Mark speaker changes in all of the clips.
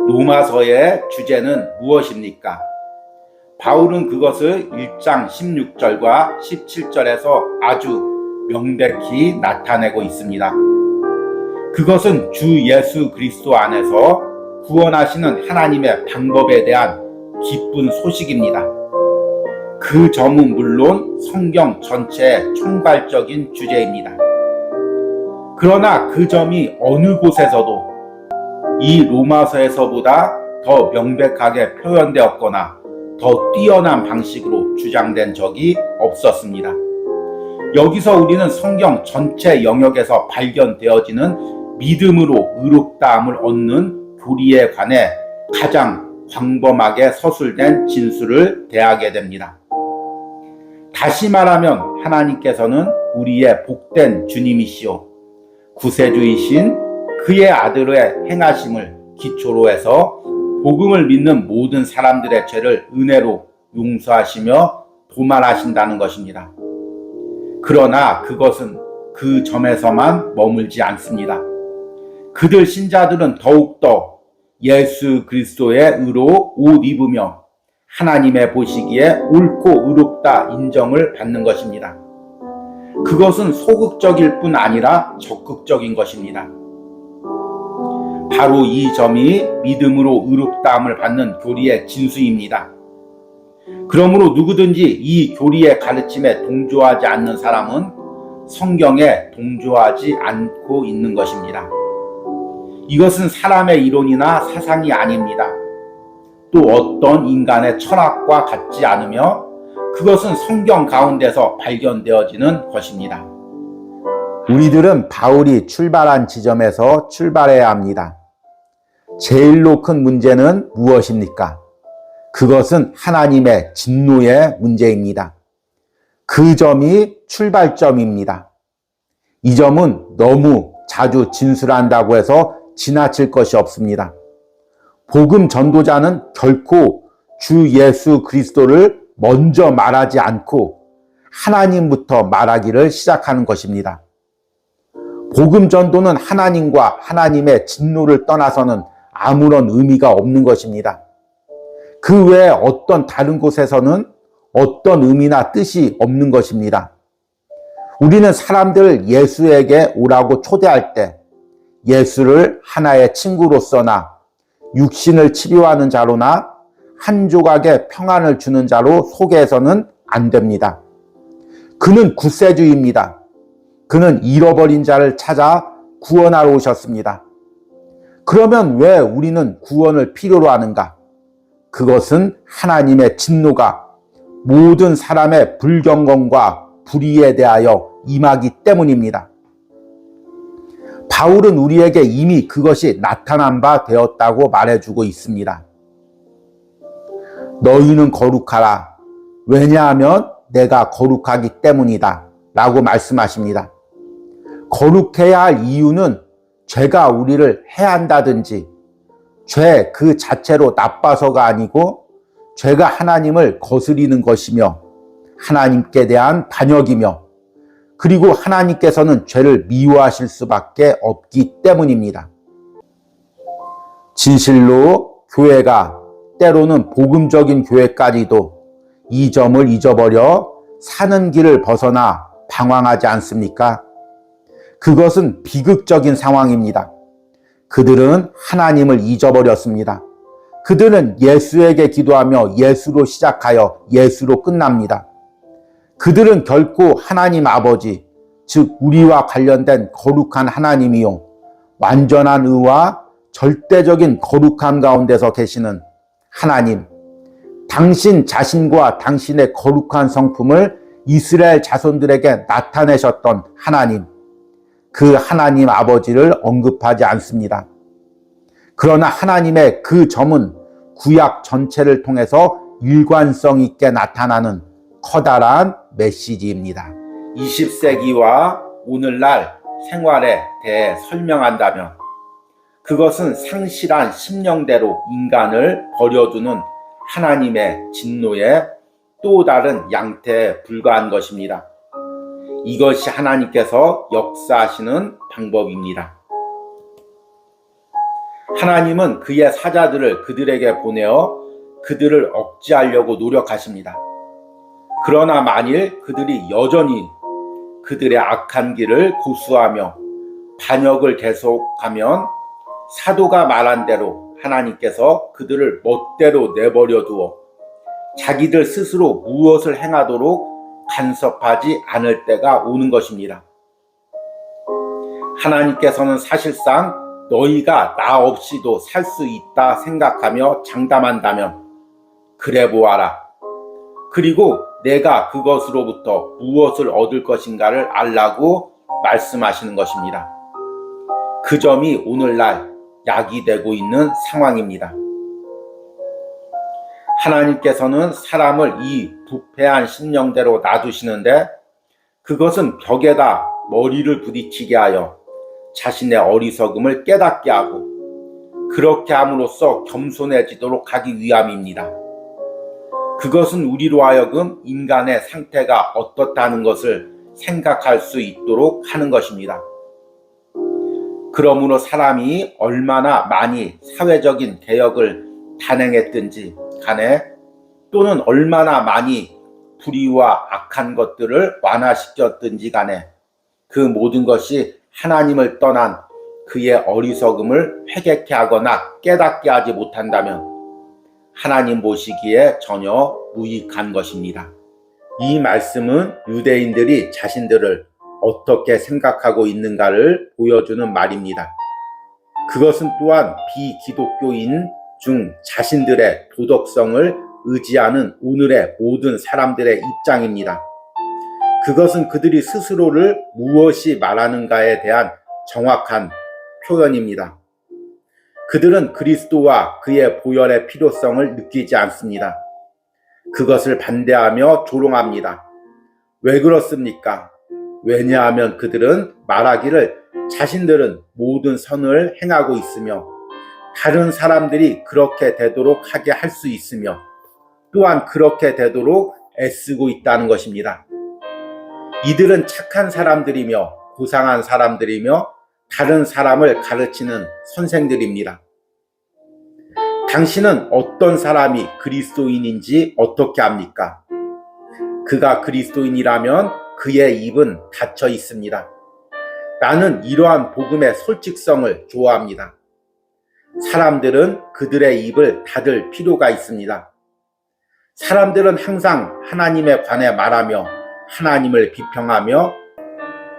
Speaker 1: 로마서의 주제는 무엇입니까? 바울은 그것을 1장 16절과 17절에서 아주 명백히 나타내고 있습니다. 그것은 주 예수 그리스도 안에서 구원하시는 하나님의 방법에 대한 기쁜 소식입니다. 그 점은 물론 성경 전체의 총괄적인 주제입니다. 그러나 그 점이 어느 곳에서도 이 로마서에서보다 더 명백하게 표현되었거나 더 뛰어난 방식으로 주장된 적이 없었습니다. 여기서 우리는 성경 전체 영역에서 발견되어지는 믿음으로 의롭다함을 얻는 교리에 관해 가장 광범하게 서술된 진술을 대하게 됩니다. 다시 말하면 하나님께서는 우리의 복된 주님이시오 구세주이신 그의 아들의 행하심을 기초로 해서 복음을 믿는 모든 사람들의 죄를 은혜로 용서하시며 도말하신다는 것입니다. 그러나 그것은 그 점에서만 머물지 않습니다. 그들 신자들은 더욱더 예수 그리스도의 의로 옷 입으며 하나님의 보시기에 옳고 의롭다 인정을 받는 것입니다. 그것은 소극적일 뿐 아니라 적극적인 것입니다. 바로 이 점이 믿음으로 의롭다함을 받는 교리의 진수입니다. 그러므로 누구든지 이 교리의 가르침에 동조하지 않는 사람은 성경에 동조하지 않고 있는 것입니다. 이것은 사람의 이론이나 사상이 아닙니다. 또 어떤 인간의 철학과 같지 않으며 그것은 성경 가운데서 발견되어지는 것입니다. 우리들은 바울이 출발한 지점에서 출발해야 합니다. 제일로 큰 문제는 무엇입니까? 그것은 하나님의 진노의 문제입니다. 그 점이 출발점입니다. 이 점은 너무 자주 진술한다고 해서 지나칠 것이 없습니다. 복음 전도자는 결코 주 예수 그리스도를 먼저 말하지 않고 하나님부터 말하기를 시작하는 것입니다. 복음 전도는 하나님과 하나님의 진노를 떠나서는 아무런 의미가 없는 것입니다. 그 외에 어떤 다른 곳에서는 어떤 의미나 뜻이 없는 것입니다. 우리는 사람들을 예수에게 오라고 초대할 때 예수를 하나의 친구로서나 육신을 치료하는 자로나 한 조각의 평안을 주는 자로 소개해서는 안 됩니다. 그는 구세주입니다. 그는 잃어버린 자를 찾아 구원하러 오셨습니다. 그러면 왜 우리는 구원을 필요로 하는가? 그것은 하나님의 진노가 모든 사람의 불경건과 불의에 대하여 임하기 때문입니다. 바울은 우리에게 이미 그것이 나타난 바 되었다고 말해주고 있습니다. 너희는 거룩하라. 왜냐하면 내가 거룩하기 때문이다. 라고 말씀하십니다. 거룩해야 할 이유는 죄가 우리를 해한다든지 죄 그 자체로 나빠서가 아니고 죄가 하나님을 거스리는 것이며 하나님께 대한 반역이며 그리고 하나님께서는 죄를 미워하실 수밖에 없기 때문입니다. 진실로 교회가 때로는 복음적인 교회까지도 이 점을 잊어버려 사는 길을 벗어나 방황하지 않습니까? 그것은 비극적인 상황입니다. 그들은 하나님을 잊어버렸습니다. 그들은 예수에게 기도하며 예수로 시작하여 예수로 끝납니다. 그들은 결코 하나님 아버지, 즉 우리와 관련된 거룩한 하나님이요 완전한 의와 절대적인 거룩함 가운데서 계시는 하나님, 당신 자신과 당신의 거룩한 성품을 이스라엘 자손들에게 나타내셨던 하나님, 그 하나님 아버지를 언급하지 않습니다. 그러나 하나님의 그 점은 구약 전체를 통해서 일관성 있게 나타나는 커다란 메시지입니다. 20세기와 오늘날 생활에 대해 설명한다면 그것은 상실한 심령대로 인간을 버려두는 하나님의 진노의 또 다른 양태에 불과한 것입니다. 이것이 하나님께서 역사하시는 방법입니다. 하나님은 그의 사자들을 그들에게 보내어 그들을 억제하려고 노력하십니다. 그러나 만일 그들이 여전히 그들의 악한 길을 고수하며 반역을 계속하면 사도가 말한 대로 하나님께서 그들을 멋대로 내버려 두어 자기들 스스로 무엇을 행하도록 간섭하지 않을 때가 오는 것입니다. 하나님께서는 사실상 너희가 나 없이도 살 수 있다 생각하며 장담한다면 그래 보아라. 그리고 내가 그것으로부터 무엇을 얻을 것인가를 알라고 말씀하시는 것입니다. 그 점이 오늘날 야기되고 있는 상황입니다. 하나님께서는 사람을 이 부패한 심령대로 놔두시는데 그것은 벽에다 머리를 부딪히게 하여 자신의 어리석음을 깨닫게 하고 그렇게 함으로써 겸손해지도록 하기 위함입니다. 그것은 우리로 하여금 인간의 상태가 어떻다는 것을 생각할 수 있도록 하는 것입니다. 그러므로 사람이 얼마나 많이 사회적인 개혁을 단행했든지 간에 또는 얼마나 많이 불의와 악한 것들을 완화시켰든지 간에 그 모든 것이 하나님을 떠난 그의 어리석음을 회개케 하거나 깨닫게 하지 못한다면 하나님 보시기에 전혀 무익한 것입니다. 이 말씀은 유대인들이 자신들을 어떻게 생각하고 있는가를 보여주는 말입니다. 그것은 또한 비기독교인 중 자신들의 도덕성을 의지하는 오늘의 모든 사람들의 입장입니다. 그것은 그들이 스스로를 무엇이 말하는가에 대한 정확한 표현입니다. 그들은 그리스도와 그의 보혈의 필요성을 느끼지 않습니다. 그것을 반대하며 조롱합니다. 왜 그렇습니까? 왜냐하면 그들은 말하기를 자신들은 모든 선을 행하고 있으며 다른 사람들이 그렇게 되도록 하게 할 수 있으며 또한 그렇게 되도록 애쓰고 있다는 것입니다. 이들은 착한 사람들이며 고상한 사람들이며 다른 사람을 가르치는 선생들입니다. 당신은 어떤 사람이 그리스도인인지 어떻게 압니까? 그가 그리스도인이라면 그의 입은 닫혀 있습니다. 나는 이러한 복음의 솔직성을 좋아합니다. 사람들은 그들의 입을 닫을 필요가 있습니다. 사람들은 항상 하나님에 관해 말하며 하나님을 비평하며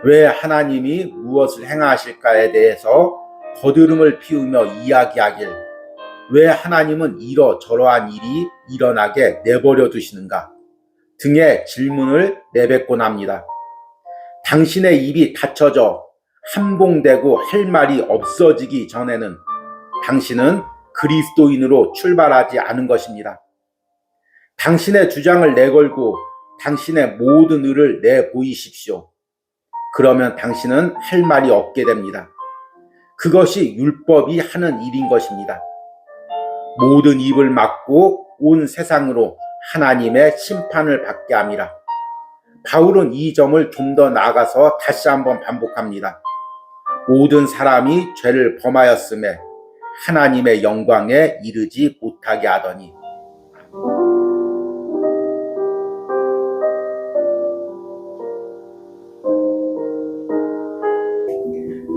Speaker 1: 왜 하나님이 무엇을 행하실까에 대해서 거드름을 피우며 이야기하길 왜 하나님은 이러저러한 일이 일어나게 내버려 두시는가 등의 질문을 내뱉곤 합니다. 당신의 입이 닫혀져 함봉되고 할 말이 없어지기 전에는 당신은 그리스도인으로 출발하지 않은 것입니다. 당신의 주장을 내걸고 당신의 모든 의를 내보이십시오. 그러면 당신은 할 말이 없게 됩니다. 그것이 율법이 하는 일인 것입니다. 모든 입을 막고 온 세상으로 하나님의 심판을 받게 함이라. 바울은 이 점을 좀 더 나아가서 다시 한번 반복합니다. 모든 사람이 죄를 범하였음에 하나님의 영광에 이르지 못하게 하더니.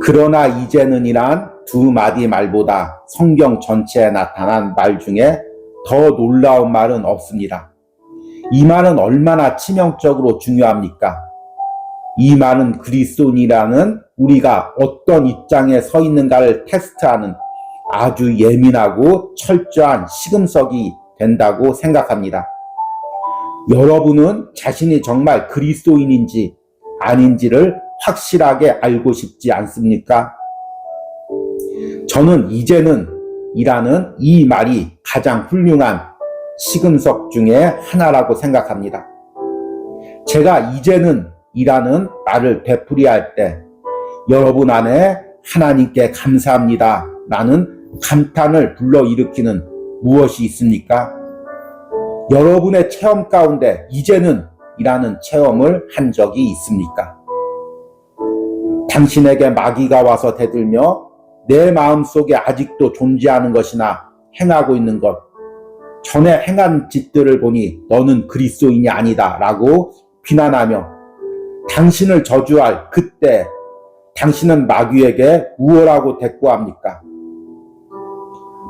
Speaker 1: 그러나 이제는이란 두 마디 말보다 성경 전체에 나타난 말 중에 더 놀라운 말은 없습니다. 이 말은 얼마나 치명적으로 중요합니까? 이 말은 그리스도인이라는 우리가 어떤 입장에 서 있는가를 테스트하는 아주 예민하고 철저한 시금석이 된다고 생각합니다. 여러분은 자신이 정말 그리스도인인지 아닌지를 확실하게 알고 싶지 않습니까? 저는 이제는 이라는 이 말이 가장 훌륭한 시금석 중에 하나라고 생각합니다. 제가 이제는 이라는 말을 되풀이할 때 여러분 안에 하나님께 감사합니다 라는 감탄을 불러일으키는 무엇이 있습니까? 여러분의 체험 가운데 이제는 이라는 체험을 한 적이 있습니까? 당신에게 마귀가 와서 대들며 내 마음속에 아직도 존재하는 것이나 행하고 있는 것, 전에 행한 짓들을 보니 너는 그리스도인이 아니다 라고 비난하며 당신을 저주할 그때 당신은 마귀에게 무엇라고 대꾸합니까?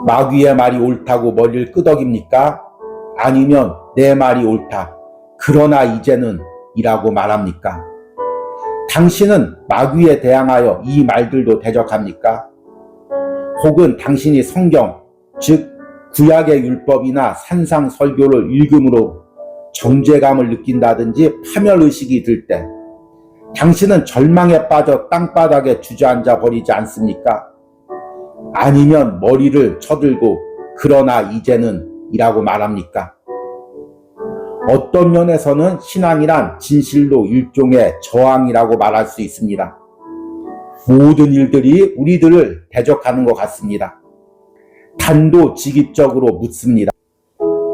Speaker 1: 마귀의 말이 옳다고 머리를 끄덕입니까? 아니면 내 말이 옳다, 그러나 이제는 이라고 말합니까? 당신은 마귀에 대항하여 이 말들도 대적합니까? 혹은 당신이 성경, 즉 구약의 율법이나 산상설교를 읽음으로 정죄감을 느낀다든지 파멸의식이 들 때 당신은 절망에 빠져 땅바닥에 주저앉아 버리지 않습니까? 아니면 머리를 쳐들고 그러나 이제는 이라고 말합니까? 어떤 면에서는 신앙이란 진실로 일종의 저항이라고 말할 수 있습니다. 모든 일들이 우리들을 대적하는 것 같습니다. 단도직입적으로 묻습니다.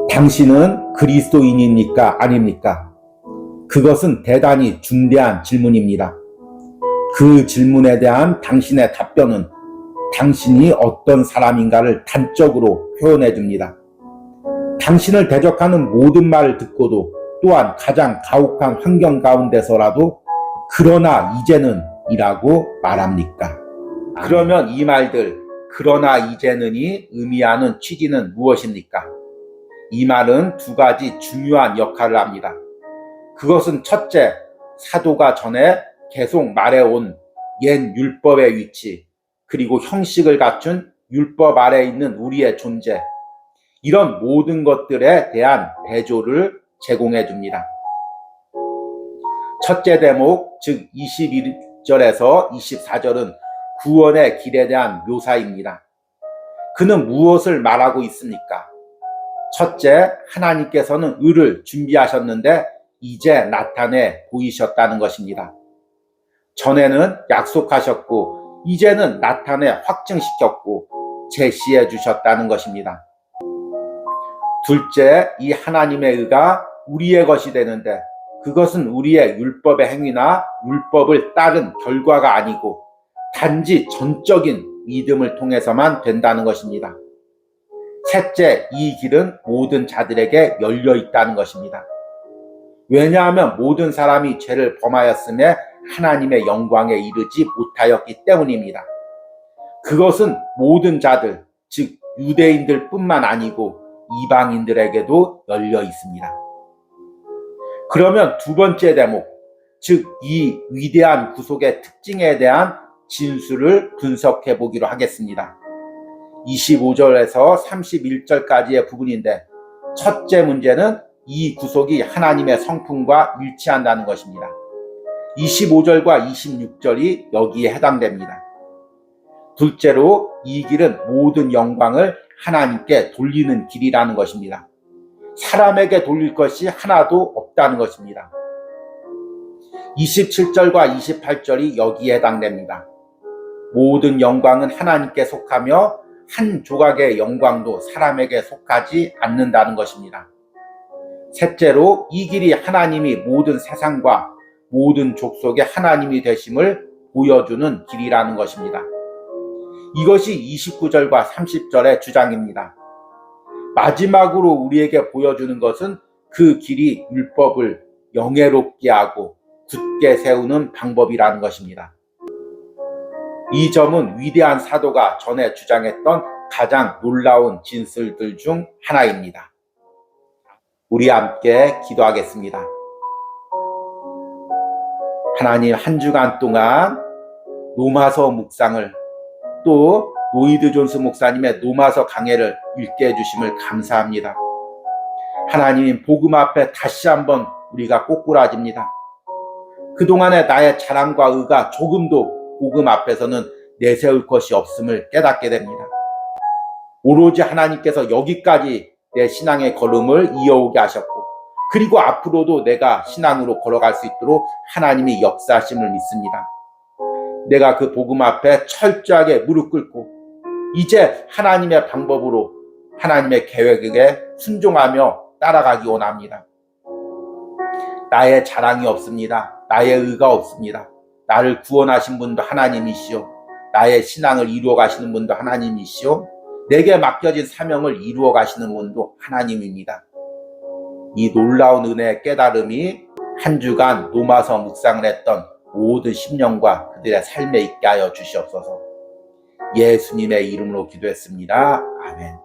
Speaker 1: 당신은 그리스도인입니까? 아닙니까? 그것은 대단히 중대한 질문입니다. 그 질문에 대한 당신의 답변은 당신이 어떤 사람인가를 단적으로 표현해 줍니다. 당신을 대적하는 모든 말을 듣고도 또한 가장 가혹한 환경 가운데서라도 그러나 이제는 이라고 말합니까? 그러면 이 말들 그러나 이제는이 의미하는 취지는 무엇입니까? 이 말은 두 가지 중요한 역할을 합니다. 그것은 첫째, 사도가 전에 계속 말해온 옛 율법의 위치, 그리고 형식을 갖춘 율법 아래에 있는 우리의 존재, 이런 모든 것들에 대한 대조를 제공해 줍니다. 첫째 대목, 즉 21절에서 24절은 구원의 길에 대한 묘사입니다. 그는 무엇을 말하고 있습니까? 첫째, 하나님께서는 의를 준비하셨는데 이제 나타내 보이셨다는 것입니다. 전에는 약속하셨고 이제는 나타내 확증시켰고 제시해 주셨다는 것입니다. 둘째, 이 하나님의 의가 우리의 것이 되는데 그것은 우리의 율법의 행위나 율법을 따른 결과가 아니고 단지 전적인 믿음을 통해서만 된다는 것입니다. 셋째, 이 길은 모든 자들에게 열려 있다는 것입니다. 왜냐하면 모든 사람이 죄를 범하였음에 하나님의 영광에 이르지 못하였기 때문입니다. 그것은 모든 자들, 즉 유대인들 뿐만 아니고 이방인들에게도 열려 있습니다. 그러면 두 번째 대목, 즉 이 위대한 구속의 특징에 대한 진술을 분석해 보기로 하겠습니다. 25절에서 31절까지의 부분인데 첫째 문제는 이 구속이 하나님의 성품과 일치한다는 것입니다. 25절과 26절이 여기에 해당됩니다. 둘째로 이 길은 모든 영광을 하나님께 돌리는 길이라는 것입니다. 사람에게 돌릴 것이 하나도 없다는 것입니다. 27절과 28절이 여기에 해당됩니다. 모든 영광은 하나님께 속하며 한 조각의 영광도 사람에게 속하지 않는다는 것입니다. 셋째로 이 길이 하나님이 모든 세상과 모든 족속의 하나님이 되심을 보여주는 길이라는 것입니다. 이것이 29절과 30절의 주장입니다. 마지막으로 우리에게 보여주는 것은 그 길이 율법을 영예롭게 하고 굳게 세우는 방법이라는 것입니다. 이 점은 위대한 사도가 전에 주장했던 가장 놀라운 진술들 중 하나입니다. 우리 함께 기도하겠습니다. 하나님, 한 주간 동안 로마서 묵상을 또 로이드 존스 목사님의 로마서 강해를 읽게 해주심을 감사합니다. 하나님, 복음 앞에 다시 한번 우리가 꼬꾸라집니다. 그동안의 나의 자랑과 의가 조금도 복음 앞에서는 내세울 것이 없음을 깨닫게 됩니다. 오로지 하나님께서 여기까지 내 신앙의 걸음을 이어오게 하셨고 그리고 앞으로도 내가 신앙으로 걸어갈 수 있도록 하나님이 역사하심을 믿습니다. 내가 그 복음 앞에 철저하게 무릎 꿇고 이제 하나님의 방법으로 하나님의 계획에 순종하며 따라가기 원합니다. 나의 자랑이 없습니다. 나의 의가 없습니다. 나를 구원하신 분도 하나님이시오. 나의 신앙을 이루어 가시는 분도 하나님이시오. 내게 맡겨진 사명을 이루어 가시는 분도 하나님입니다. 이 놀라운 은혜의 깨달음이 한 주간 노마서 묵상을 했던 모든 심령과 그들의 삶에 있게 하여 주시옵소서. 예수님의 이름으로 기도했습니다. 아멘.